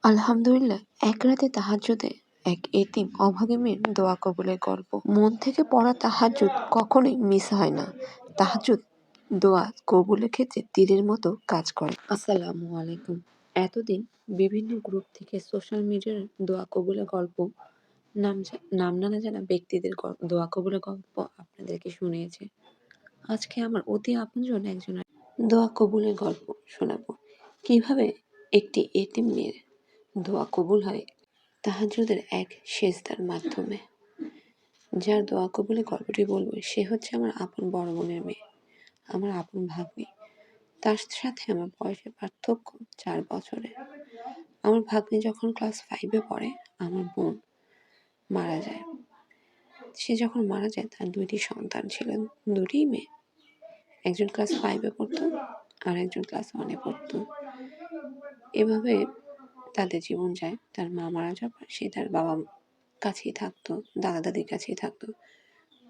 আলহামদুলিল্লাহ, এক রাতে তাহাজ্জুদে এক এতিম অভাগী মেয়ের দোয়া কবুলের গল্প। মন থেকে পড়া তাহাজ্জুদ কখনোই মিস হয় না। তাহাজ্জুদ দোয়া কবুলের ক্ষেত্রে তীরের মতো কাজ করে। আসসালামু আলাইকুম। এতদিন বিভিন্ন গ্রুপ থেকে সোশ্যাল মিডিয়ার দোয়া কবুলের গল্প, নাম না জানা ব্যক্তিদের দোয়া কবুলের গল্প আপনাদেরকে শুনিয়েছে। আজকে আমার অতি আপনজন একজনের দোয়া কবুলের গল্প শোনাবো। কিভাবে একটি এতিম মেয়ের দোয়া কবুল হয় তাহাজ্জুদের এক সেজদার মাধ্যমে। যার দোয়া কবুলের গল্পটি বলবো সে হচ্ছে আমার আপন বড় বোনের মেয়ে, আমার আপন ভাগ্নি। তার সাথে আমার বয়সের পার্থক্য 4 বছরের। আমার ভাগ্নি যখন ক্লাস 5-এ পড়ে আমার বোন মারা যায়। সে যখন মারা যায় তার 2টি সন্তান ছিল, 2টিই মেয়ে। একজন ক্লাস 5-এ পড়তো আর একজন ক্লাস 1-এ পড়তো। এভাবে তাদের জীবন যায়। তার মা মারা যাওয়ার পর সে তার বাবার কাছেই থাকতো, দাদা দাদির কাছেই থাকতো।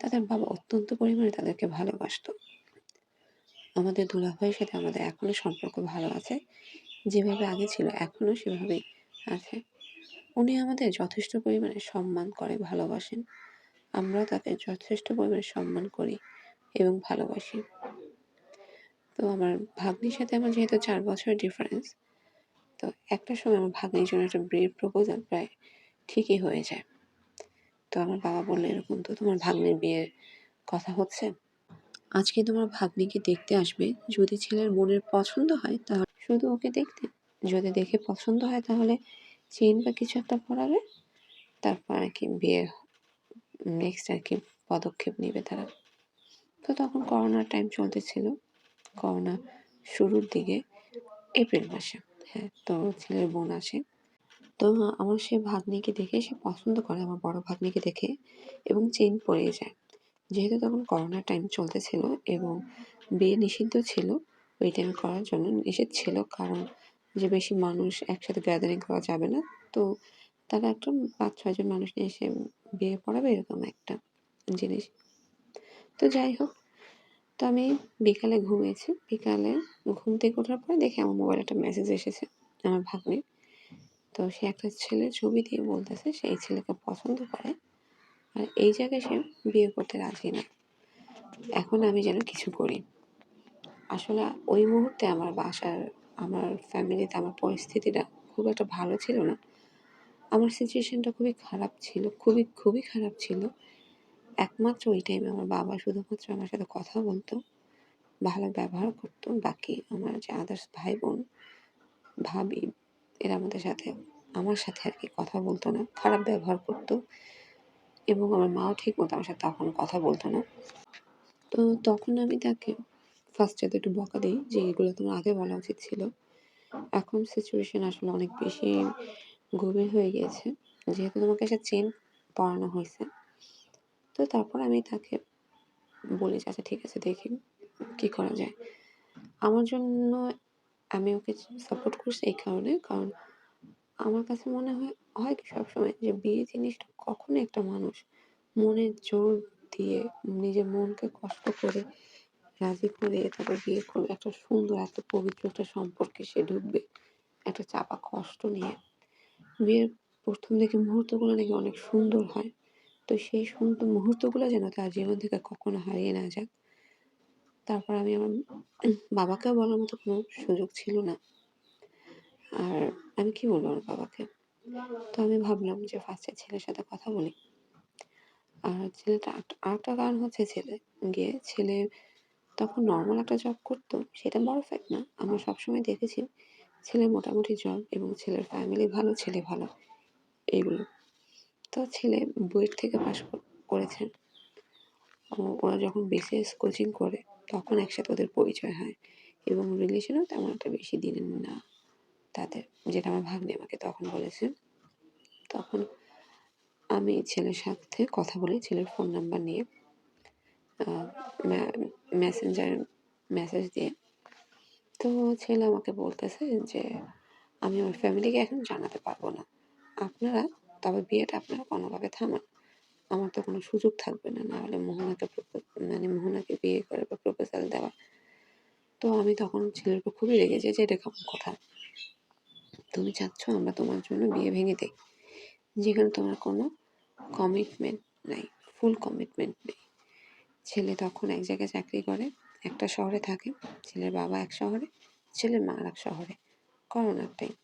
তাদের বাবা অত্যন্ত পরিমাণে তাদেরকে ভালোবাসতো। আমাদের দুলাভাইয়ের সাথে আমাদের এখনো সম্পর্ক ভালো আছে, যেভাবে আগে ছিল এখনো সেভাবেই আছে। উনি আমাদের যথেষ্ট পরিমাণে সম্মান করে, ভালোবাসেন। আমরাও তাকে যথেষ্ট পরিমাণে সম্মান করি এবং ভালোবাসি। তো আমার ভাগ্নির সাথে আমার যেহেতু 4 বছরের ডিফারেন্স, তো একটা সময় আমার ভাগ্নির জন্য একটা বিয়ের প্রপোজাল প্রায় ঠিকই হয়ে যায়। তো আমার বাবা বললো, এরকম তো তোমার ভাগ্নির বিয়ের কথা হচ্ছে, আজকে তোমার ভাগ্নিকে দেখতে আসবে। যদি ছেলের বোনের পছন্দ হয় তাহলে শুধু ওকে দেখতে, যদি দেখে পছন্দ হয় তাহলে চেইন বা কিছু একটা পরাবে, তারপর আর কি বিয়ে নেক্সট আর কি পদক্ষেপ নেবে তারা। তো তখন করোনার টাইম চলতেছিল, করোনা শুরুর দিকে, এপ্রিল মাসে। হ্যাঁ, তো ছেলের বোন আসে। তো আমার সে ভাগ্নিকে দেখে সে পছন্দ করে, আমার বড় ভাগ্নিকে দেখে, এবং চেইন পরিয়ে যায়। যেহেতু তখন করোনার টাইম চলতেছিল এবং বিয়ে নিষিদ্ধ ছিল, ওই টাইম করার জন্য নিষেধ ছিল, কারণ যে বেশি মানুষ একসাথে গ্যাদারিং করা যাবে না। তো তারা একটা 5-6 জন মানুষ নিয়ে এসে বিয়ে পড়াবে, এরকম একটা জিনিস। তো যাই হোক, তো আমি বিকালে ঘুমিয়েছি। বিকালে ঘুম থেকে ওঠার পরে দেখি আমার মোবাইলে একটা মেসেজ এসেছে আমার ভাগ্নির। তো সে একটা ছেলের ছবি দিয়ে বলতেছে সে এই ছেলেকে পছন্দ করে আর এই জায়গায় সে বিয়ে করতে রাজি না। এখন আমি যেন কিছু করি। আসলে ওই মুহূর্তে আমার বাসার, আমার ফ্যামিলিতে আমার পরিস্থিতিটা খুব একটা ভালো ছিল না। আমার সিচুয়েশনটা খুবই খারাপ ছিল, খুবই খারাপ ছিল। একমাত্র ওই টাইমে আমার বাবা শুধুমাত্র আমার সাথে কথা বলতো, ভালো ব্যবহার করতো। বাকি আমার যে আদার্স ভাই বোন, ভাবি, এরা আমার সাথে আর কি কথা বলতো না, খারাপ ব্যবহার করতো। এবং আমার মাও ঠিক মতো আমার সাথে তখন কথা বলতো না। তো তখন আমি তাকে ফার্স্টে তো একটু বকা দিই যে এগুলো তোমার আগে বলা উচিত ছিল। এখন সিচুয়েশন আসলে অনেক বেশি গভীর হয়ে গিয়েছে, যেহেতু তোমাকে একটা চেন পরানো হয়েছে। তো তারপর আমি তাকে বলি যে আচ্ছা ঠিক আছে, দেখি কি করা যায়। আমার জন্য আমি ওকে সাপোর্ট করছি এই কারণে, কারণ আমার কাছে মনে হয় কি সবসময় যে বিয়ে জিনিসটা কখনো একটা মানুষ মনের জোর দিয়ে নিজের মনকে কষ্ট করে রাজি করে তারপর বিয়ে করবে, একটা সুন্দর এত পবিত্র একটা সম্পর্কে সে ঢুকবে একটা চাপা কষ্ট নিয়ে। বিয়ের প্রথম দিকে মুহূর্তগুলো নাকি অনেক সুন্দর হয়। তো সেই সুন্দর মুহূর্তগুলো যেন তার জীবন থেকে কখনো হারিয়ে না যাক। তারপর আমি আমার বাবাকেও বলার মতো কোনো সুযোগ ছিল না। আর আমি কি বলবো আমার বাবাকে? তো আমি ভাবলাম যে ফার্স্টে ছেলের সাথে কথা বলি। আর ছেলেটা আরেকটা কারণ হচ্ছে ছেলে তখন নর্মাল একটা জব করতো, সেটা বড় ফ্যাক্ট না। আমরা সবসময় দেখেছি ছেলের মোটামুটি জব এবং ছেলের ফ্যামিলি ভালো, ছেলে ভালো, এইগুলো। তো ছেলে বুয়েট থেকে পাশ করেছে। ওরা যখন বিসিএস কোচিং করে তখন একসাথে ওদের পরিচয় হয় এবং রিলেশনও তেমন একটা বেশি দিনের না তাদের, যেটা আমার ভাগ্নি আমাকে তখন বলেছে। তখন আমি ছেলের সাথে কথা বলি, ছেলের ফোন নাম্বার নিয়ে মেসেঞ্জার মেসেজ দিয়ে। তো ছেলে আমাকে বলতেছে যে আমি আমার ফ্যামিলিকে এখন জানাতে পারবো না, আপনারা তবে বিয়েটা আপনারা কোনোভাবে থামান, আমার তো কোনো সুযোগ থাকবে না, নাহলে মোহনাকে বিয়ে করে বা প্রপোজাল দেওয়া। তো আমি তখন ছেলের উপর খুবই রেগে যাই যে এটা কেমন কথা। তুমি চাচ্ছ আমরা তোমার জন্য বিয়ে ভেঙে দেই, যেখানে তোমার কোনো কমিটমেন্ট নাই, ফুল কমিটমেন্ট নেই। ছেলে তখন এক জায়গায় চাকরি করে, একটা শহরে থাকে, ছেলের বাবা এক শহরে, ছেলের মা আর এক শহরে। করোনার টাইম।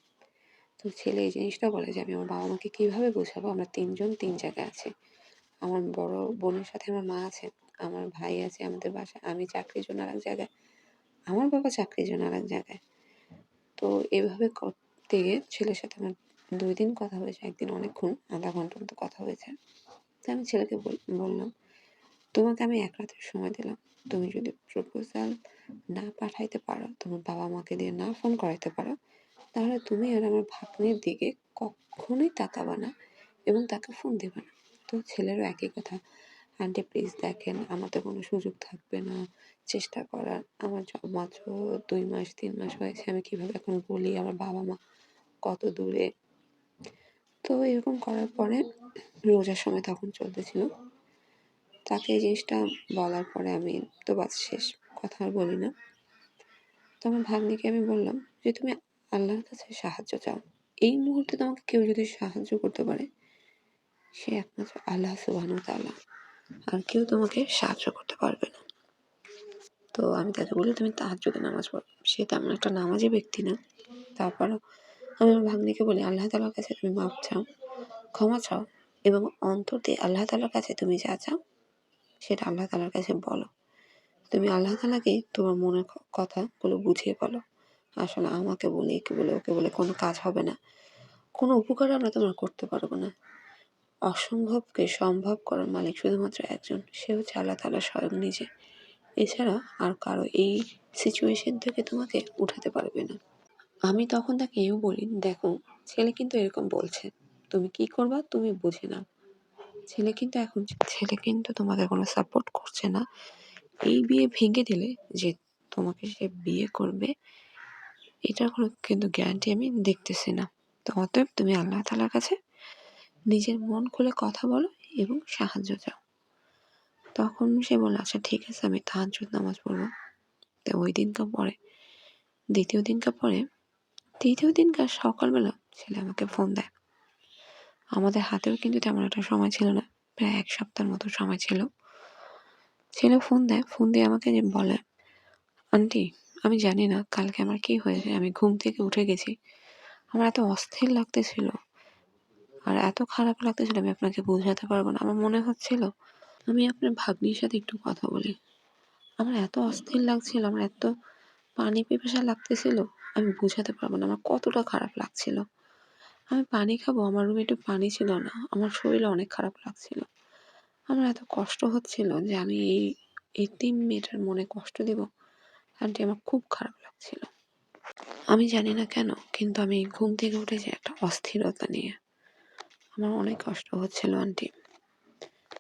তো ছেলে এই জিনিসটা বলে যে আমি আমার বাবা মাকে কীভাবে বোঝাবো, আমরা তিনজন তিন জায়গায় আছি। আমার বড় বোনের সাথে আমার মা আছে, আমার ভাই আছে আমাদের বাসায়, আমি চাকরির জন্য আর এক জায়গায়, আমার বাবা চাকরির জন্য আর এক জায়গায়। তো এভাবে করতে গিয়ে ছেলের সাথে আমার 2 দিন কথা হয়েছে, একদিন অনেকক্ষণ, আধা ঘন্টার মতো কথা হয়েছে। তো আমি ছেলেকে বললাম, তোমাকে আমি 1 রাতের সময় দিলাম, তুমি যদি প্রপোজাল না পাঠাইতে পারো, তোমার বাবা মাকে দিয়ে না ফোন করাইতে পারো, তাহলে তুমি আর আমার ভাগ্নির দিকে কখনোই তাকাবা না এবং তাকে ফোন দেবে না। তো ছেলেরও একই কথা, আন্টি প্লিজ দেখেন, আমার তো কোনো সুযোগ থাকবে না চেষ্টা করার, আমার মাত্র 2 মাস 3 মাস হয়েছে, আমি কীভাবে এখন বলি আমার বাবা মা কত দূরে। তো এরকম করার পরে রোজার সময় তখন চলতেছিল, তাকে এই জিনিসটা বলার পরে আমি তো বাস শেষ, কথা আর বলি না। তো আমার ভাগ্নিকে আমি বললাম যে তুমি আল্লাহর কাছে সাহায্য চাও, এই মুহূর্তে তোমাকে কেউ যদি সাহায্য করতে পারে সে একমাত্র আল্লাহ সুবহানাহু ওয়া তাআলা, আর কেউ তোমাকে সাহায্য করতে পারবে না। তো আমি তাকে বলি তুমি তাহাজ্জুদের নামাজ পড়ো। সে তেমন একটা নামাজি ব্যক্তি না, তারপরও আমি আমার ভাগ্নিকে বলি আল্লাহ তাআলার কাছে তুমি মাপ চাও, ক্ষমা চাও, এবং অন্তর দিয়ে আল্লাহ তাআলার কাছে তুমি যা চাও সেটা আল্লাহ তাআলার কাছে বলো। তুমি আল্লাহ তাআলাকে তোমার মনের কথাগুলো বুঝিয়ে বলো। আসলে আমাকে বলে, একে বলে, ওকে বলে কোনো কাজ হবে না, কোনো উপকার আমরা তোমার করতে পারবো না। অসম্ভবকে সম্ভব করার মালিক শুধুমাত্র একজন, সে হচ্ছে আল্লাহ তাআলা স্বয়ং নিজে। এছাড়া আর কারো এই সিচুয়েশন থেকে তোমাকে উঠাতে পারবে না। আমি তখন তাকে এও বলি, দেখো ছেলে কিন্তু এরকম বলছে, তুমি কি করবা তুমি বুঝে নাও। ছেলে কিন্তু তোমাকে কোনো সাপোর্ট করছে না। এই বিয়ে ভেঙে দিলে যে তোমাকে সে বিয়ে করবে, এটার কোনো কিন্তু গ্যারান্টি আমি দেখতেছি না। তো অতএব তুমি আল্লাহ তাআলার কাছে নিজের মন খুলে কথা বলো এবং সাহায্য চাও। তখন সে বলল আচ্ছা ঠিক আছে, আমি তাহাজ্জুদ নামাজ পড়বো। তো ওই দিনকার পরে তৃতীয় দিনকার সকালবেলা ছেলে আমাকে ফোন দেয়। আমাদের হাতেও কিন্তু তেমন একটা সময় ছিল না, প্রায় 1 সপ্তাহের মতো সময় ছিল। ছেলে ফোন দেয়, ফোন দিয়ে আমাকে যে বলে, আন্টি আমি জানি না কালকে আমার কি হয়েছে, আমি ঘুম থেকে উঠে গেছি, আমার এত অস্থির লাগতেছিল আর এত খারাপ লাগতেছিল আমি আপনাকে বোঝাতে পারবো না। আমার মনে হচ্ছিল আমি আপনার ভাগ্নির সাথে একটু কথা বলি। আমার এত অস্থির লাগছিল, আমার এত পানি পিপাসা লাগতেছিল, আমি বোঝাতে পারবো না আমার কতটা খারাপ লাগছিল। আমি পানি খাবো, আমার রুমে একটু পানি ছিল না, আমার শরীরে অনেক খারাপ লাগছিল। আমার এত কষ্ট হচ্ছিল যে আমি এই এতিম মেয়েটার মনে কষ্ট দিব, আন্টি আমার খুব খারাপ লাগছিল। আমি জানি না কেন, কিন্তু আমি ঘুম থেকে উঠেছি একটা অস্থিরতা নিয়ে, আমার অনেক কষ্ট হচ্ছিল আন্টি।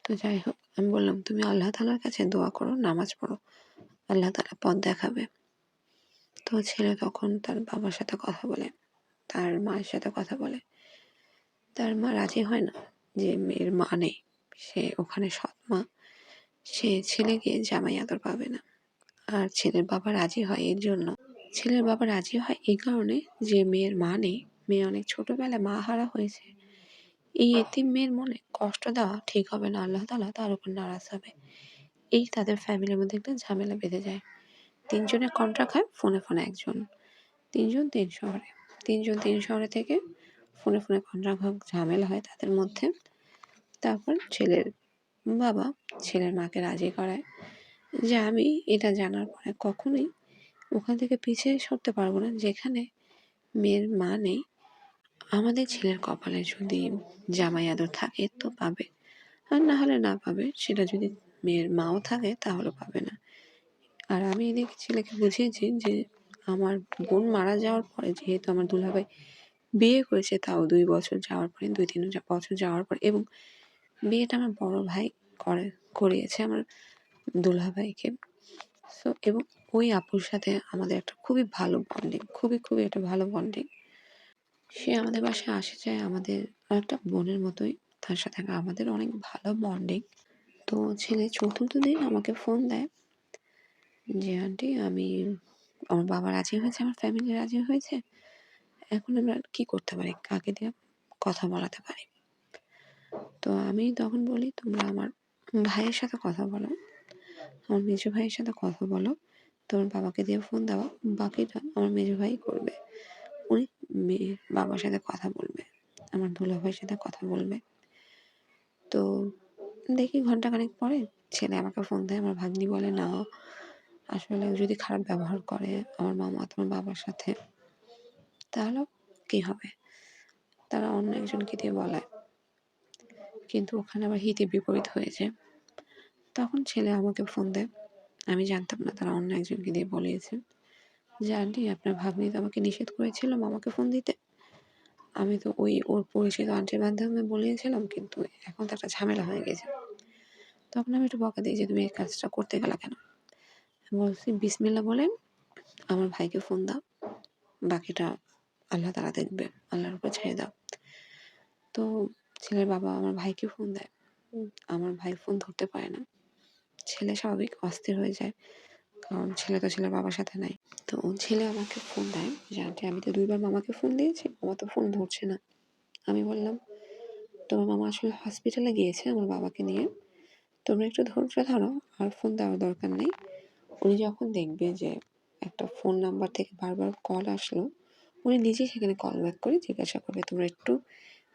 তো যাই হোক, আমি বললাম তুমি আল্লাহ তাআলার কাছে দোয়া করো, নামাজ পড়ো, আল্লাহ তাআলা পথ দেখাবে। তো ছেলে তখন তার বাবার সাথে কথা বলে, তার মায়ের সাথে কথা বলে। তার মা রাজি হয় না যে মেয়ের মা নেই, সে ওখানে সৎ মা, সে ছেলেকে জামাই আদর পাবে না। আর ছেলের বাবা রাজি হয় এই কারণে যে মেয়ের মা নেই, মেয়ে অনেক ছোটবেলায় মা হারা হয়েছে, এই এতিম মেয়ের মনে কষ্ট দেওয়া ঠিক হবে না, আল্লাহ তাআলা তার উপর নারাজ হবে। এই তাদের ফ্যামিলির মধ্যে একটা ঝামেলা বেঁধে যায়। 3 জনের কন্ট্রাক্ট হয় ফোনে ফোনে একজন, 3 জন 3 শহরে, 3 জন 3 শহরে থেকে ফোনে ফোনে কন্ট্রাক্ট হোক, ঝামেলা হয় তাদের মধ্যে। তারপর ছেলের বাবা ছেলের মাকে রাজি করায় যে আমি এটা জানার পরে কখনোই ওখান থেকে পিছিয়ে সরতে পারবো না, যেখানে মেয়ের মা নেই। আমাদের ছেলের কপালে যদি জামাই আদর থাকে তো পাবে, আর না হলে না পাবে। সেটা যদি মেয়ের মাও থাকে তাহলে পাবে না। আর আমি এদিকে ছেলেকে বুঝিয়েছি যে আমার বোন মারা যাওয়ার পরে, যেহেতু আমার দুলাভাই বিয়ে করেছে, তাও 2 বছর যাওয়ার পরে, 2-3 বছর যাওয়ার পর, এবং বিয়েটা আমার বড় ভাই করিয়েছে আমার দুলাভাইকে। সো এবং ওই আপুর সাথে আমাদের একটা খুবই ভালো বন্ডিং, খুবই একটা ভালো বন্ডিং। সে আমাদের বাসায় আসে যায় আমাদের একটা বোনের মতোই, তার সাথে আমাদের অনেক ভালো বন্ডিং। তো ছেলে 4র্থ দিন আমাকে ফোন দেয় যে আন্টি আমার বাবা রাজি হয়েছে, আমার ফ্যামিলি রাজি হয়েছে, এখন আমরা কি করতে পারি, কাকে দিয়ে কথা বলাতে পারি? তো আমি তখন বলি, তোমরা আমার ভাইয়ের সাথে কথা বলো, আমার মেজো ভাইয়ের সাথে কথা বলো, তোমার বাবাকে দিয়ে ফোন দেওয়া, বাকিটা আমার মেজো ভাই করবে। উনি মেয়ের বাবার সাথে কথা বলবে, আমার দুলা ভাইয়ের সাথে কথা বলবে। তো দেখি ঘন্টাখানেক পরে ছেলে আমাকে ফোন দেয়। আমার ভাগ্নি বলে, না আসলে ও যদি খারাপ ব্যবহার করে আমার মামা তোমার বাবার সাথে, তাহলে কি হবে? তারা অন্য একজনকে দিয়ে বলায়, কিন্তু ওখানে আবার হিতে বিপরীত হয়েছে। তখন ছেলে আমাকে ফোন দেয়। আমি জানতাম না তারা অন্য একজনকে দিয়ে বলিয়েছে, যে আন্টি আপনার ভাগ্নি তো আমাকে নিষেধ করেছিল মামাকে ফোন দিতে, আমি তো ওর পরিচিত আন্টির মাধ্যমে বলিয়েছিলাম, কিন্তু এখন তো একটা ঝামেলা হয়ে গেছে। তখন আমি একটু বকা দিই যে তুমি এই কাজটা করতে গেলা কেন? বলছি, বিসমিল্লাহ বলেন আমার ভাইকে ফোন দাও, বাকিটা আল্লাহ তাআলা দেখবে, আল্লাহর উপর ছেড়ে দাও। তো ছেলের বাবা আমার ভাইকে ফোন দেয়। আমার ভাই ফোন ধরতে পারে না। ছেলে স্বাভাবিক অস্থির হয়ে যায়, কারণ ছেলে তো ছেলের বাবার সাথে নাই। তো ছেলে আমাকে ফোন দেয় যে আন্টি আমি তো 2 বার মামাকে ফোন দিয়েছি, মামা তো ফোন ধরছে না। আমি বললাম, তোমার মামা আসলে হসপিটালে গিয়েছে আমার বাবাকে নিয়ে, তোমরা একটু ধৈর্য ধরো, আর ফোন দেওয়ার দরকার নেই। উনি যখন দেখবে যে একটা ফোন নাম্বার থেকে বারবার কল আসলো, উনি নিজেই সেখানে কল ব্যাক করে জিজ্ঞাসা করবে,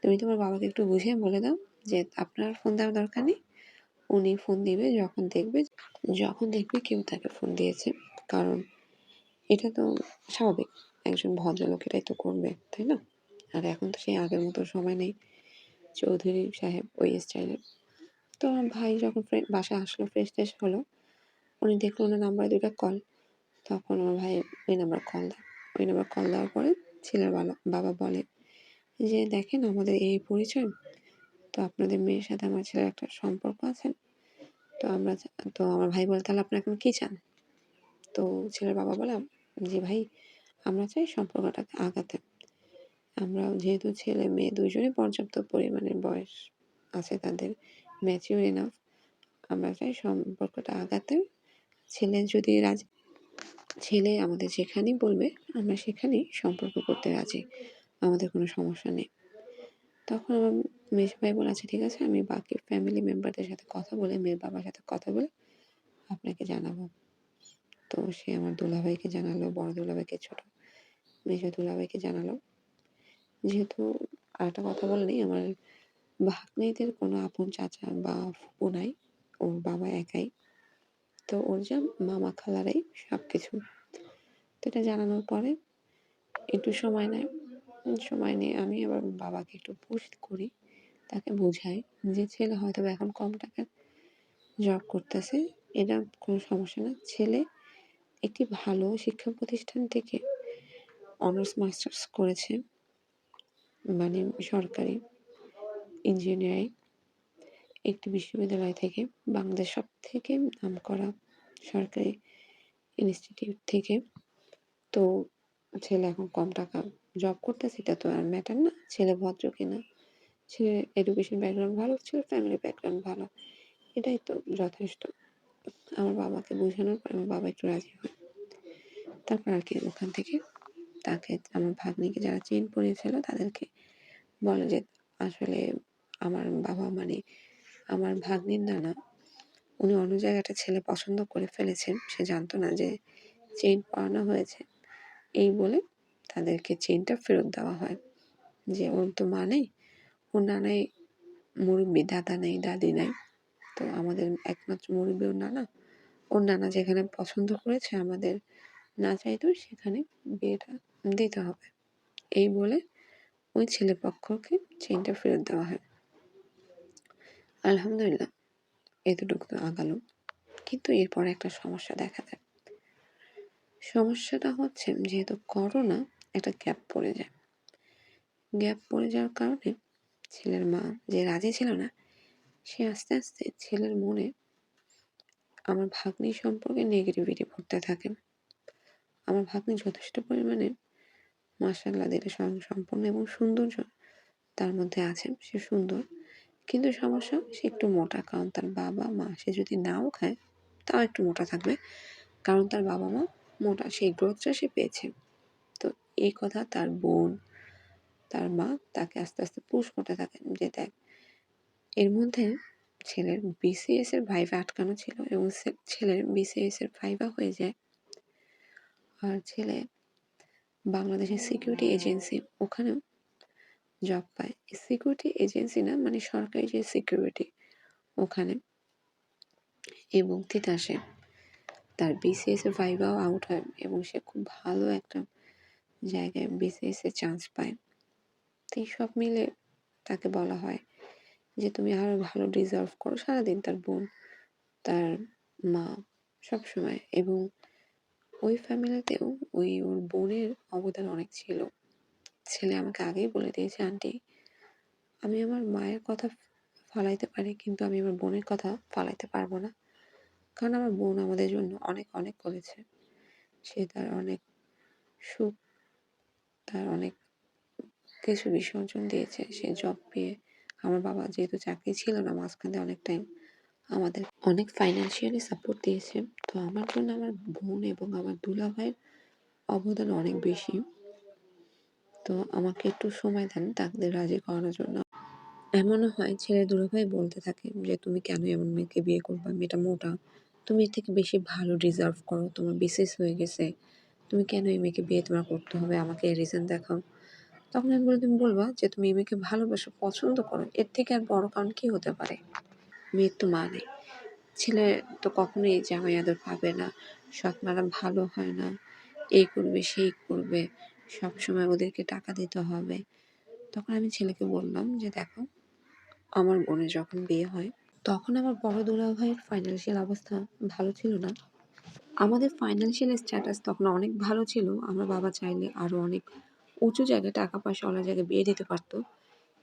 তুমি তোমার বাবাকে একটু বুঝিয়ে বলে দাও যে আপনার ফোন দেওয়ার দরকার নেই। উনি ফোন দিবে যখন দেখবে কেউ তাকে ফোন দিয়েছে, কারণ এটা তো স্বাভাবিক, একজন ভদ্রলোক এটাই তো করবে, তাই না? আর এখন তো সেই আগের মতো সময় নেই চৌধুরী সাহেব ওই স্টাইলের। তো আমার ভাই যখন বাসায় আসলো, ফ্রেশ ট্রেশ হলো, উনি দেখলো ওনার নাম্বারে 2টা কল। তখন আমার ভাই ওই নাম্বার কল দেয়। ওই নাম্বার কল দেওয়ার পরে ছেলের বাবা বলে যে দেখেন আমাদের এই পরিচয়, তো আপনাদের মেয়ের সাথে আমার ছেলের একটা সম্পর্ক আছে। তো আমার ভাই বলে, তাহলে আপনি এখন কি চান? তো ছেলের বাবা বলে যে ভাই আমরা চাই সম্পর্কটাকে আগাতে। আমরা যেহেতু ছেলে মেয়ে দুজনেই পর্যাপ্ত পরিমাণের বয়স আছে তাদের, ম্যাচিওর এনাফ, আমরা চাই সম্পর্কটা আগাতে। ছেলে আমাদের যেখানেই বলবে আমরা সেখানেই সম্পর্ক করতে রাজি, আমাদের কোনো সমস্যা নেই। তখন আমার মেজো ভাই বলে, আচ্ছা ঠিক আছে, আমি বাকি ফ্যামিলি মেম্বারদের সাথে কথা বলে, মেয়ের বাবার সাথে কথা বলে আপনাকে জানাবো। তো সে আমার দুলাভাইকে জানালো, বড় দুলাভাইকে, ছোট মেজো দুলাভাইকে জানালো। যেহেতু আরেকটা কথা বলে নেই, আমার ভাগ্নিদের কোনো আপন চাচা বা ফুপু নাই, ওর বাবা একাই, তো ওর যা মামা খালারাই সব কিছু। তো এটা জানানোর পরে একটু সময় নিয়ে আমি আবার বাবাকে একটু পুশ করি, তাকে বোঝাই যে ছেলে হয়তো এখন কম টাকার জব করতেছে, এটা কোনো সমস্যা না। ছেলে একটি ভালো শিক্ষা প্রতিষ্ঠান থেকে অনার্স মাস্টার্স করেছে, মানে সরকারি ইঞ্জিনিয়ারিং একটি বিশ্ববিদ্যালয় থেকে, বাংলাদেশ সব থেকে নামকরা সরকারি ইনস্টিটিউট থেকে। তো ছেলে এখন কম টাকা জব করতেছে, এটা তো আর ম্যাটার না, ছেলে ভদ্র কিনা, ছেলের এডুকেশন ব্যাকগ্রাউন্ড ভালো, ছেলের ফ্যামিলি ব্যাকগ্রাউন্ড ভালো, এটাই তো যথেষ্ট। আমার বাবাকে বোঝানোর পর আমার বাবা একটু রাজি হয়। তারপর আর কি ওখান থেকে তাকে, আমার ভাগ্নিকে যারা চেইন পরিয়েছিল তাদেরকে বলে যে আসলে আমার বাবা, মানে আমার ভাগ্নির নানা, উনি অন্য জায়গায় একটা ছেলে পছন্দ করে ফেলেছেন, সে জানতো না যে চেইন পরানো হয়েছে। এই বলে তাদেরকে চেইনটা ফেরত দেওয়া হয়, যে ওর তো মা নেই, ওর নানাই মুরব্বি, দাদা নেই, দাদি নেই, তো আমাদের একমাত্র মুরব্বি ওর নানা। ওর নানা যেখানে পছন্দ করেছে আমাদের না চাইতেও সেখানে বিয়েটা দিতে হবে, এই বলে ওই ছেলেপক্ষকে চেইনটা ফেরত দেওয়া হয়। আলহামদুলিল্লাহ এতটুকু তো আগালো, কিন্তু এরপর একটা সমস্যা দেখা দেয়। সমস্যাটা হচ্ছে, যেহেতু করোনা, একটা গ্যাপ পড়ে যাওয়ার কারণে ছেলের মা, যে রাজি ছিল না, সে আস্তে আস্তে ছেলের মনে আমার ভাগ্নি সম্পর্কে নেগেটিভিটি ভরতে থাকে। আমার ভাগ্নি যথেষ্ট পরিমাণে মাশাআল্লাহ দিলে স্বয়ংসম্পন্ন এবং সৌন্দর্য তার মধ্যে আছে, সে সুন্দর, কিন্তু সমস্যা সে একটু মোটা, কারণ তার বাবা মা, সে যদি নাও খায় তাও একটু মোটা থাকবে, কারণ তার বাবা মা মোটা, সেই গ্রোথটা সে পেয়েছে। তো এই কথা তার বোন, তার মা তাকে আস্তে আস্তে পুশ করতে থাকেন যে দেখ, এর মধ্যে ছেলের বিসিএস এর ভাইভা আটকানো ছিল এবং ছেলের বিসিএস এর ভাইভা হয়ে যায়, আর ছেলে বাংলাদেশের সিকিউরিটি এজেন্সি ওখানেও জব পায়। সিকিউরিটি এজেন্সি না, মানে সরকারি যে সিকিউরিটি ওখানে, এবং তিতাসে তার বিসিএস এর ভাইভাও আউট হয় এবং সে খুব ভালো একটা জায়গায় বিসিএস এর চান্স পায়। তো এই সব মিলে তাকে বলা হয় যে তুমি আরো ভালো ডিজার্ভ করো। সারাদিন তার বোন, তার মা সবসময়, এবং ওই ফ্যামিলিতেও ওর বোনের অবদান অনেক ছিল। ছেলে আমাকে আগেই বলে দিয়েছে, আন্টি আমি আমার মায়ের কথা ফালাইতে পারি কিন্তু আমি আমার বোনের কথা ফালাইতে পারবো না, কারণ আমার বোন আমাদের জন্য অনেক অনেক করেছে। সে তার অনেক সুখ, তার অনেক কিছু বিসর্জন দিয়েছে। সে জব পেয়ে, আমার বাবা যেহেতু চাকরি ছিল না মাঝখানে অনেক টাইম, আমাদের অনেক ফাইন্যান্সিয়ালি সাপোর্ট দিয়েছে। তো আমার জন্য আমার বোন এবং আমার দুলাভাইয়ের অবদান অনেক বেশি। তো আমাকে একটু সময় দেন তাদের রাজি করানোর জন্য। এমনও হয় ছেলে দুলাভাই বলতে থাকে যে তুমি কেন এমন মেয়েকে বিয়ে করবা, মেয়েটা মোটা, তুমি এর থেকে বেশি ভালো ডিজার্ভ করো, তোমার বিসিএস হয়ে গেছে, তুমি কেন এই মেয়েকে বিয়ে তোমার করতে হবে, আমাকে রিজন দেখাও। তখন আমি বলি, তুমি বলবা যে তুমি এই মেয়েকে ভালোবাসো, পছন্দ করো, এর থেকে আর বড় কারণ কি হতে পারে। মেয়ের তো মা নেই, ছেলে তো কখনোই জামাই আদর পাবে না, সৎ মারা ভালো হয় না, এই করবে সেই করবে, সবসময় ওদেরকে টাকা দিতে হবে। তখন আমি ছেলেকে বললাম যে দেখো, আমার বোনের যখন বিয়ে হয় তখন আমার বড় দুলাভাইয়ের ফাইন্যান্সিয়াল অবস্থা ভালো ছিল না। আমাদের ফাইন্যান্সিয়াল স্ট্যাটাস তখন অনেক ভালো ছিল, আমার বাবা চাইলে আরো অনেক উঁচু জায়গায় টাকা পয়সা ওলা জায়গায় বিয়ে দিতে পারতো,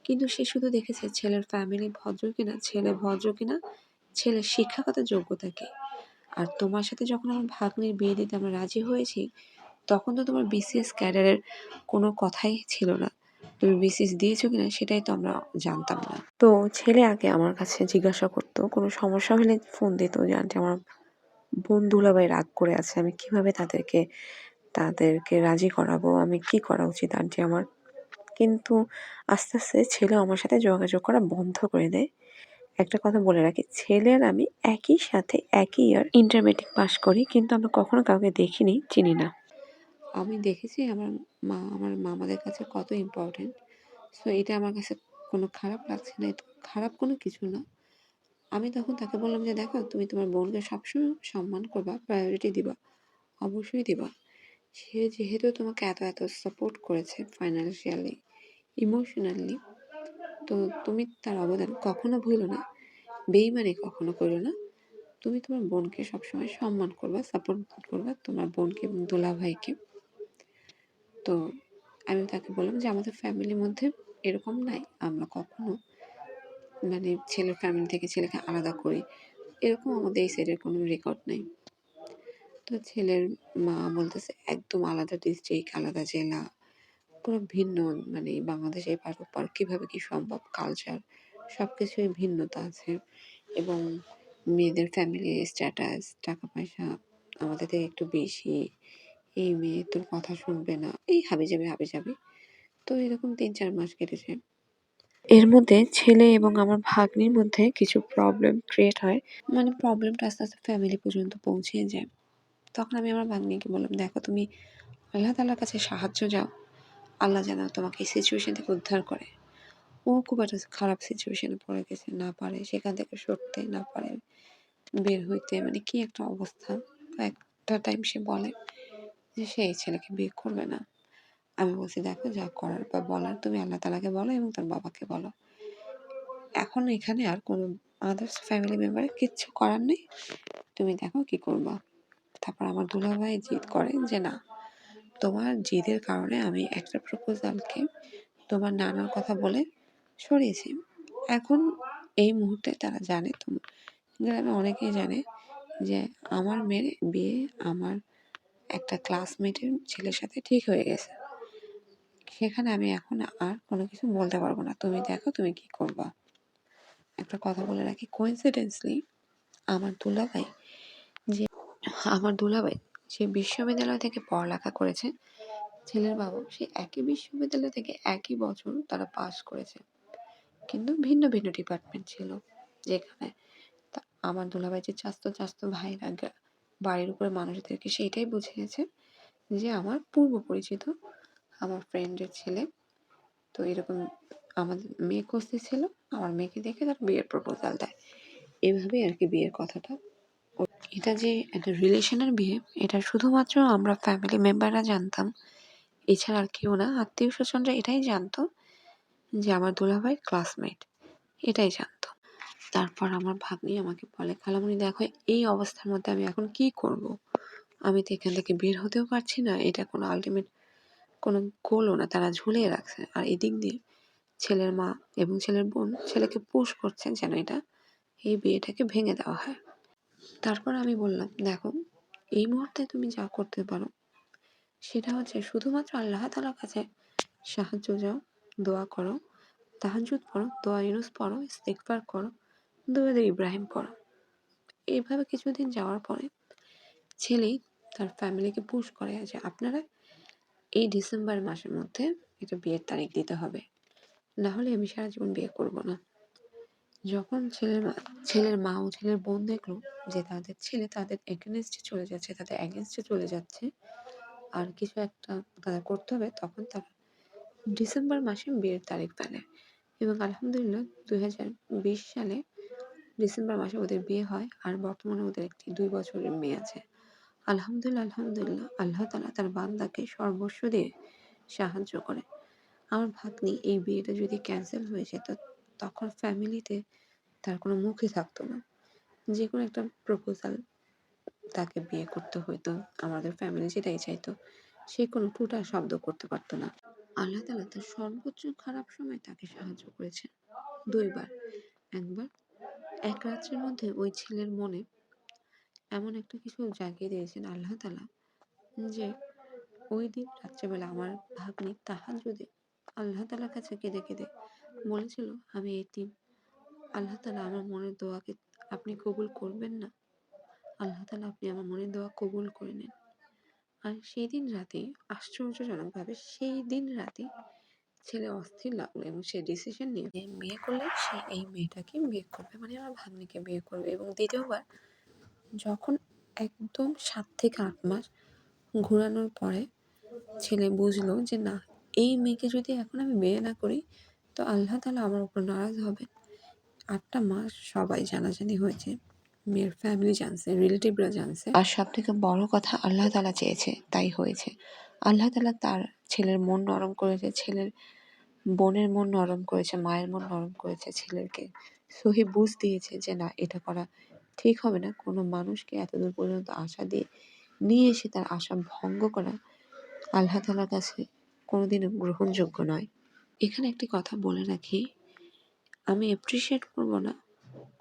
কিন্তু সে শুধু দেখেছে ছেলের ফ্যামিলি ভদ্র কিনা, ছেলে ভদ্র কিনা, ছেলের শিক্ষাগত যোগ্যতা কি। আর তোমার সাথে যখন আমার ভাগ্নির বিয়ে দিতে আমরা রাজি হয়েছি তখন তো তোমার বিসিএস ক্যাডারের কোনো কথাই ছিল না, তুমি বিসিএস দিয়েছো কিনা সেটাই তো আমরা জানতাম না। তো ছেলে আগে আমার কাছে জিজ্ঞাসা করতো, কোনো সমস্যা হলে ফোন দিত যে আন্টি আমার বোন দুলাভাই রাগ করে আছে, আমি কিভাবে তাদেরকে রাজি করাবো, আমি কি করা উচিত আন্টি আমার। কিন্তু আস্তে আস্তে ছেলে আমার সাথে যোগাযোগ করা বন্ধ করে দেয়। একটা কথা বলে রাখি, ছেলে আর আমি একই সাথে একই ইয়ার ইন্টারমিডিয়েট পাস করি, কিন্তু আমরা কখনো কাউকে দেখিনি, চিনি না। আমি দেখেছি আমার মামাদের কাছে কত ইম্পর্টেন্ট। সো এটা আমার কাছে কোনো খারাপ লাগছে না, এটা খারাপ কোনো কিছু না। আমি তখন তাকে বললাম যে দেখো, তুমি তোমার বোনকে সবসময় সম্মান করবা, প্রায়োরিটি দিবা, অবশ্যই দিবা। সে যেহেতু তোমাকে এত এত সাপোর্ট করেছে ফাইন্যান্সিয়ালি, ইমোশনালি, তো তুমি তার অবদান কখনো ভুলো না, বেইমানি কখনো করো না। তুমি তোমার বোনকে সবসময় সম্মান করবা, সাপোর্ট করবা, তোমার বোনকে এবং দুলাভাইকে। তো আমি তাকে বললাম যে আমাদের ফ্যামিলির মধ্যে এরকম নাই, আমরা কখনো মানে ছেলের ফ্যামিলি থেকে ছেলেকে আলাদা করি, এরকম আমাদের এই সাইডের কোনো রেকর্ড নাই। তো ছেলের মা বলতেছে একদম আলাদা ডিস্ট্রিক্ট, আলাদা জেলা, পুরো ভিন্ন, মানে বাংলাদেশ এপার ওপার কীভাবে কি সম্ভব, কালচার সব কিছুই ভিন্নতা আছে, এবং মেয়েদের ফ্যামিলি স্ট্যাটাস, টাকা পয়সা আমাদের থেকে একটু বেশি, এই মেয়ে তোর কথা শুনবে না, এই হাবি যাবি। তো এরকম 3-4 মাস কেটেছে। এর মধ্যে ছেলে এবং আমার ভাগ্নির মধ্যে কিছু প্রবলেম ক্রিয়েট হয়, মানে প্রবলেমটা আস্তে আস্তে ফ্যামিলি পর্যন্ত পৌঁছে যায়। তখন আমি আমার ভাগ্নিকে বললাম, দেখো তুমি আল্লাহ তাআলার কাছে সাহায্য যাও, আল্লাহ যেন তোমাকে এই সিচুয়েশন থেকে উদ্ধার করে। ও খুব একটা খারাপ সিচুয়েশনে পড়ে গেছে, না পারে সেখান থেকে সরতে, না পারে বের হইতে, মানে কি একটা অবস্থা। একটা টাইম সে বলে যে সে এই ছেলেকে বিয়ে করবে না। আমি বলছি দেখো, যা করার বা বলার তুমি আল্লাহ তাআলাকে বলো এবং তার বাবাকে বলো। এখন এখানে আর কোনো আদার্স ফ্যামিলি মেম্বারের কিচ্ছু করার নেই, তুমি দেখো কি করবা। তারপর আমার দুলাভাই জিদ করে যে না, তোমার জিদের কারণে আমি একটা প্রপোজালকে তোমার নানার কথা বলে সরিয়েছি। এখন এই মুহূর্তে তারা জানে, গ্রামে অনেকেই জানে যে আমার মেয়ের বিয়ে আমার একটা ক্লাসমেটের ছেলের সাথে ঠিক হয়ে গেছে। সেখানে আমি এখন আর কোনো কিছু বলতে পারবো না, তুমি দেখো তুমি কি করবা। একটা কথা বলে রাখি, কোইন্সিডেন্সলি আমার দুলাভাই যে আমার দুলাভাই যে বিশ্ববিদ্যালয় থেকে পড়ালেখা করেছে ছেলের বাবা সেই একই বিশ্ববিদ্যালয় থেকে একই বছর তারা পাশ করেছে, কিন্তু ভিন্ন ভিন্ন ডিপার্টমেন্ট ছিল। যেখানে আমার দুলাভাই যে চাস্তো চাস্তো ভাইরা বাড়ির উপরে মানুষদেরকে সেইটাই বুঝিয়েছে যে আমার পূর্ব পরিচিত আমার ফ্রেন্ডের ছেলে, তো এরকম আমাদের মেয়ে খুঁজতে ছিল, আমার মেয়েকে দেখে তার বিয়ের প্রপোজাল দেয়। এভাবেই আর কি বিয়ের কথাটা। এটা যে একটা রিলেশনের বিয়ে, এটা শুধুমাত্র আমরা ফ্যামিলি মেম্বাররা জানতাম, এছাড়া আর কেউ না। আত্মীয় স্বজনরা এটাই জানতো যে আমার দুলাভাই ক্লাসমেট, এটাই জানতো। তারপর আমার ভাগ্নি আমাকে বলে, খালামণি দেখো এই অবস্থার মধ্যে আমি এখন কি করব, আমি তো এখান থেকে বের হতেও পারছি না, এটা কোনো আলটিমেট কোনো গোলও না, তারা ঝুলিয়ে রাখছে। আর এদিক দিয়ে ছেলের মা এবং ছেলের বোন ছেলেকে পুশ করছেন যেন এই বিয়েটাকে ভেঙে দেওয়া হয়। তারপর আমি বললাম, দেখো এই মুহূর্তে তুমি যা করতে পারো সেটা হচ্ছে শুধুমাত্র আল্লাহ তাআলার কাছে সাহায্য যাও, দোয়া করো, তাহাজ্জুদ পড়ো, দোয়া ইউনুস পড়ো, ইস্তিগফার করো, দুরূদ ইব্রাহিম পড়ো। এইভাবে কিছুদিন যাওয়ার পরে ছেলে তার ফ্যামিলিকে পুশ করে যে আপনারা এই ডিসেম্বর মাসের মধ্যে এটা বিয়ের তারিখ দিতে হবে, না হলে আমি সারা জীবন বিয়ে করব না। যখন ছেলের মা ও ছেলের বোন দেখলো যে তাদের ছেলে তাদের এগেনস্টে চলে যাচ্ছে, তাদের এগেনস্টে চলে যাচ্ছে, আর কিছু একটা তাদের করতে হবে, তখন তারা ডিসেম্বর মাসে বিয়ের তারিখ ফেলে। এবং আলহামদুলিল্লাহ 2020 সালে ডিসেম্বর মাসে ওদের বিয়ে হয়। আর বর্তমানে ওদের একটি 2 বছরের মেয়ে আছে। আলহামদুলিল্লাহ আলহামদুলিল্লাহ, আল্লাহ তাআলা তার বান্দাকে সর্বস্ব দিয়ে সাহায্য করে। আমার ভাগ্নি এই বিয়েটা যদি ক্যান্সেল হয়ে যেত, তখন ফ্যামিলিতে তার কোনো মুখই থাকতো না। যে কোনো একটা প্রপোজাল তাকে বিয়ে করতে হইতো, আমাদের ফ্যামিলি যেটাই চাইতো, সে কোনো টুটা শব্দ করতে পারতো না। আল্লাহ তাআলা তার সর্বোচ্চ খারাপ সময় তাকে সাহায্য করেছেন 2 বার। একবার এক রাত্রের মধ্যে ওই ছেলের মনে এমন একটা কিছু জাগিয়ে দিয়েছেন আল্লাহ তাআলা, যে ওই দিন রাত্রেবেলা আমার ভাগ্নি তাহাজ্জুদে আল্লাহ তাআলার কাছে কেঁদে কেঁদে বলেছিল, আমি এতিম, আল্লাহ তাআলা আমার মনের দোয়াকে আপনি কবুল করবেন না, আল্লাহ তাআলা আপনি আমার মনের দোয়া কবুল করে নেন। আর সেই দিন রাতে আশ্চর্যজনকভাবে সেই দিন রাতে ছেলে অস্থির লাগলো এবং সে ডিসিশন নিয়ে বিয়ে করলে সে এই মেয়েটাকে বিয়ে করবে, মানে আমার ভাগ্নিকে বিয়ে করবে। এবং দ্বিতীয়বার যখন একদম 7 থেকে 8 মাস ঘোরানোর পরে ছেলে বুঝলো যে না, এই মেয়েকে যদি এখন আমি বিয়ে না করি তো আল্লাহ তাআলা আমার উপর নারাজ হবেন। 8টা মাস সবাই জানাজানি হয়েছে, মেয়ের ফ্যামিলি জানছে, রিলেটিভরা জানছে, আর সব থেকে বড় কথা আল্লাহ তাআলা চেয়েছে তাই হয়েছে। আল্লাহ তাআলা তার ছেলের মন নরম করেছে, ছেলের বোনের মন নরম করেছে, মায়ের মন নরম করেছে, ছেলেকে সহি বুঝ দিয়েছে যে না, এটা করা ঠিক হবে না। কোনো মানুষকে এতদূর পর্যন্ত আশা দিয়ে নিয়ে এসে তার আশা ভঙ্গ করা আল্লাহ তাআলার কাছে কোনোদিনও গ্রহণযোগ্য নয়। এখানে একটি কথা বলে রাখি, আমি অ্যাপ্রিসিয়েট করব না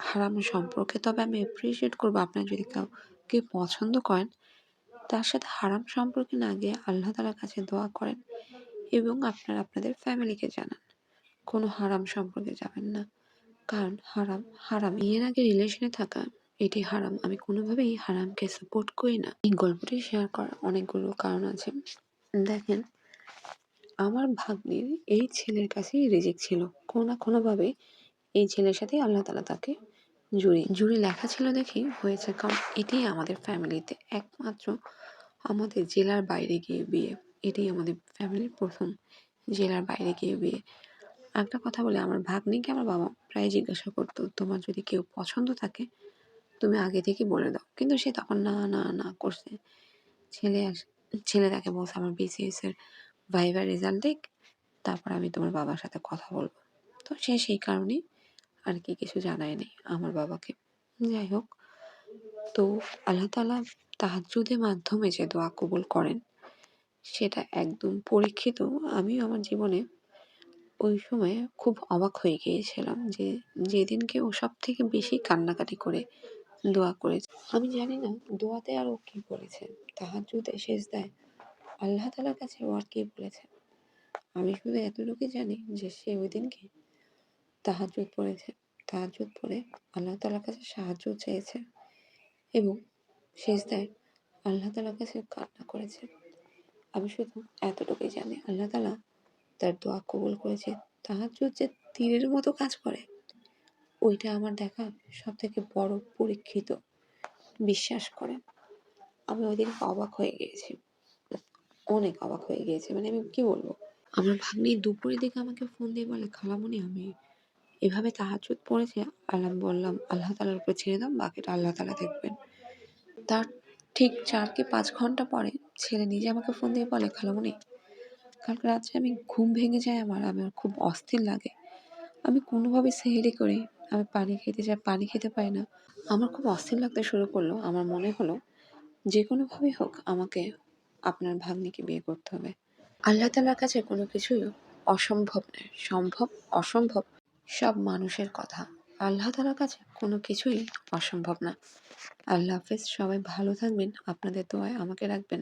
হারাম সম্পর্কে, তবে আমি অ্যাপ্রিসিয়েট করবো আপনারা যদি কাউকে পছন্দ করেন তার সাথে হারাম সম্পর্কে না গিয়ে আল্লাহ তাআলার কাছে দোয়া করেন এবং আপনারা আপনাদের ফ্যামিলিকে জানান, কোনো হারাম সম্পর্কে যাবেন না। কারণ হারাম হারাম, বিয়ের আগে রিলেশনে থাকা এটি হারাম। আমি কোনোভাবেই হারামকে সাপোর্ট করি না। এই গল্পটি শেয়ার করার অনেকগুলো কারণ আছে। দেখেন, আমার ভাগ্নির এই ছেলের কাছেই রিজিক ছিল, কোনো না কোনোভাবে এই ছেলের সাথে আল্লাহ তাআলা তাকে জুড়ে লেখা ছিল দেখেই হয়েছে। কারণ এটাই আমাদের ফ্যামিলিতে একমাত্র আমাদের জেলার বাইরে গিয়ে বিয়ে, এটাই আমাদের ফ্যামিলির প্রথম জেলার বাইরে গিয়ে বিয়ে। একটা কথা বলে, আমার ভাগ্নিকে আমার বাবা প্রায় জিজ্ঞাসা করতো, তোমার যদি কেউ পছন্দ থাকে তুমি আগে থেকে বলে দাও, কিন্তু সে তখন না না না করছে। ছেলে তাকে বলছে আমার বিসিএস এর ভাইবার রেজাল্ট দেখ, তারপর আমি তোমার বাবার সাথে কথা বলবো। তো সে সেই কারণেই আর কি কিছু জানায়নি আমার বাবাকে। যাই হোক, তো আল্লাহ তাআলা তাহাজ্জুদের মাধ্যমে যে দোয়া কবুল করেন সেটা একদম পরীক্ষিত। আমিও আমার জীবনে ওই সময়ে খুব অবাক হয়ে গিয়েছিলাম যে যেদিনকে ও সব থেকে বেশি কান্নাকাটি করে দোয়া করেছে। আমি জানি না দোয়াতে আর ও কি বলেছে, তাহাজ্জুদে সেজদায় আল্লাহ তাআলার কাছে ও আর কি বলেছে। আমি শুধু এতটুকুই জানি যে সে ওই দিনকে তাহাজ্জুদ পড়েছে, তাহাজ্জুদ পড়ে আল্লাহ তাআলার কাছে সাহায্য চেয়েছে এবং সেজদায় আল্লাহ তাআলার কাছে কান্না করেছে। আমি শুধু এতটুকুই জানি, আল্লাহ তাআলা তার দোয়া কবুল করেছে। তাহাজ্জুদ যে তীরের মতো কাজ করে, ওইটা আমার দেখা সবথেকে বড় পরীক্ষিত। বিশ্বাস করেন, আমি ওইদিন অবাক হয়ে গিয়েছি। অনেক অবাক হয়ে গিয়েছি। মানে আমি কি বলবো? আমার ভাগ্নি দুপুরের দিকে আমাকে ফোন দিয়ে বলে, "খালামণি আমি এভাবে তাহাজ্জুদ পড়েছি।" আমি বললাম, "আল্লাহ তাআলার উপর ছেড়ে দাও, বাকিটা আল্লাহ তাআলা দেখবেন।" তার ঠিক ৪ কি ৫ ঘন্টা পরে ছেলে নিজে আমাকে ফোন দিয়ে বলে, "খালামণি কালকে রাত্রে আমি ঘুম ভেঙে যায় আমার খুব অস্থির লাগে। আমি কোনোভাবে সেহরি করি, আমি পানি খেতে চাই, পানি খেতে পারি না। আমার খুব অস্থির লাগতে শুরু করলো। আমার মনে হলো যে কোনোভাবেই হোক আমাকে আপনার ভাগ্নিকে বিয়ে করতে হবে। আল্লাহ তাআলার কাছে কোনো কিছুই অসম্ভব নয়। সম্ভব, অসম্ভব সব মানুষের কথা। আল্লাহ তাআলার কাছে কোনো কিছুই অসম্ভব না।" আল্লাহ হাফেজ। সবাই ভালো থাকবেন। আপনাদের দোয়ায় আমাকে রাখবেন।